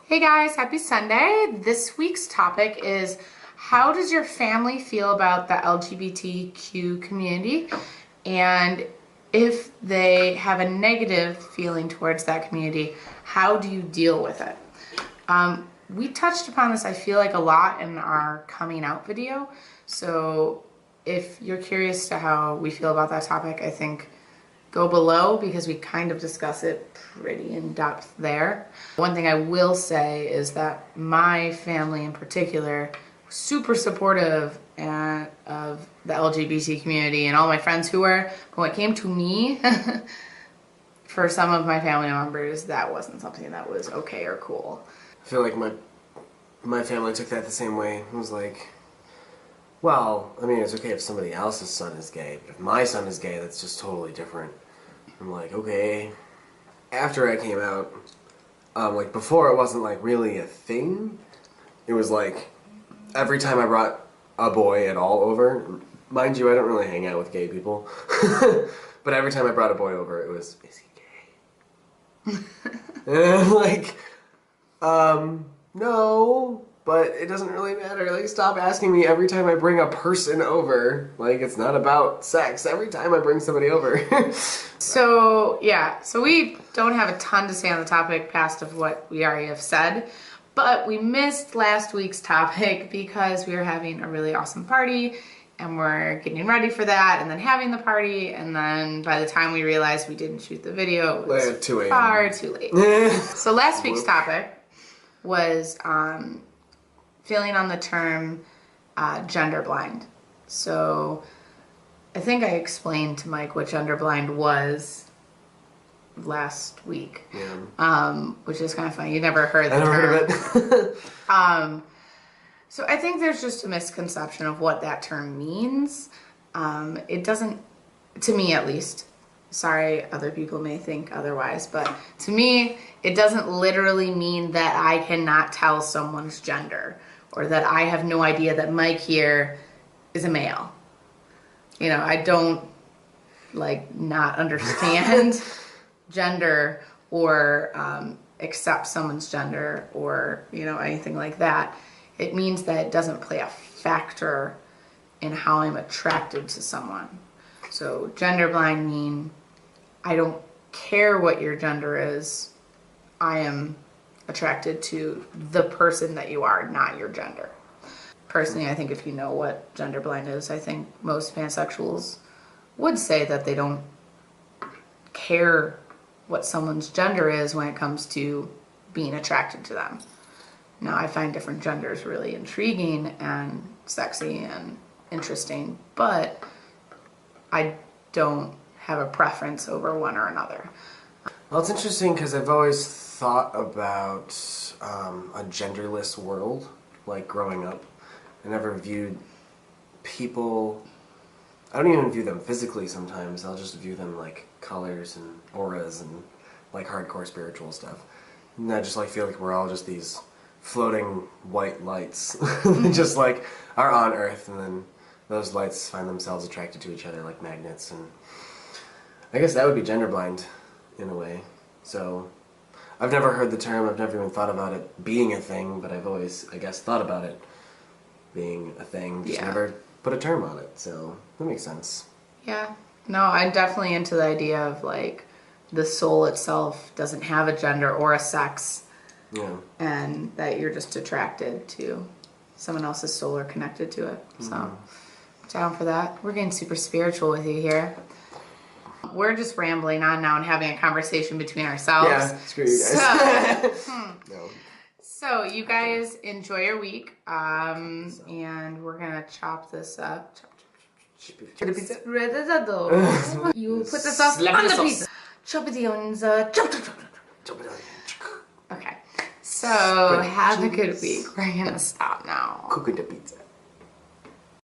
Hey guys, happy Sunday. This week's topic is how does your family feel about the LGBTQ community? And if they have a negative feeling towards that community, how do you deal with it? We touched upon this, I feel like, a lot in our coming out video. So if you're curious to how we feel about that topic, I think go below because we kind of discuss it pretty in depth there. One thing I will say is that my family in particular was super supportive of the LGBT community and all my friends who were, but when it came to me, for some of my family members, that wasn't something that was okay or cool. I feel like my family took that the same way. It was like, well, I mean, it's okay if somebody else's son is gay, but if my son is gay, that's just totally different. I'm like, okay. After I came out, like before it wasn't like really a thing. It was like every time I brought a boy at all over, mind you, I don't really hang out with gay people, but every time I brought a boy over, it was, is he gay? And like, no, but it doesn't really matter. Like, stop asking me every time I bring a person over. Like, it's not about sex every time I bring somebody over. So we don't have a ton to say on the topic past of what we already have said, but we missed last week's topic because we were having a really awesome party and we're getting ready for that and then having the party, and then by the time we realized we didn't shoot the video, it was 2 a.m. far too late. So last week's topic was feeling on the term gender blind. So I think I explained to Mike what gender blind was last week, which is kind of funny. You never heard that term. I never heard of it. So I think there's just a misconception of what that term means. It doesn't, to me at least, sorry, other people may think otherwise, but to me, it doesn't literally mean that I cannot tell someone's gender or that I have no idea that Mike here is a male. You know, I don't not understand gender or accept someone's gender or, anything like that. It means that it doesn't play a factor in how I'm attracted to someone. So gender blind mean I don't care what your gender is. I am attracted to the person that you are, not your gender. Personally, I think if you know what gender blind is, I think most pansexuals would say that they don't care what someone's gender is when it comes to being attracted to them. Now, I find different genders really intriguing and sexy and interesting, but I don't have a preference over one or another. Well, it's interesting because I've always thought about a genderless world, like growing up. I never viewed people, I don't even view them physically sometimes. I'll just view them like colors and auras and like hardcore spiritual stuff. And I just feel like we're all just these floating white lights that just are on Earth, and then those lights find themselves attracted to each other like magnets. And I guess that would be gender blind in a way. So I've never heard the term, I've never even thought about it being a thing, but I've always, I guess, thought about it being a thing, just never put a term on it, so that makes sense. Yeah. No, I'm definitely into the idea of the soul itself doesn't have a gender or a sex. Yeah. And that you're just attracted to someone else's soul or connected to it. So, down for that. We're getting super spiritual with you here. We're just rambling on now and having a conversation between ourselves. Yeah, screw you guys. No. So, you guys enjoy your week. And we're going to chop this up. You put the sauce on the pizza. Chop the onions. Chop. Okay. So, have a good week. We're going to stop now. Cooking the pizza.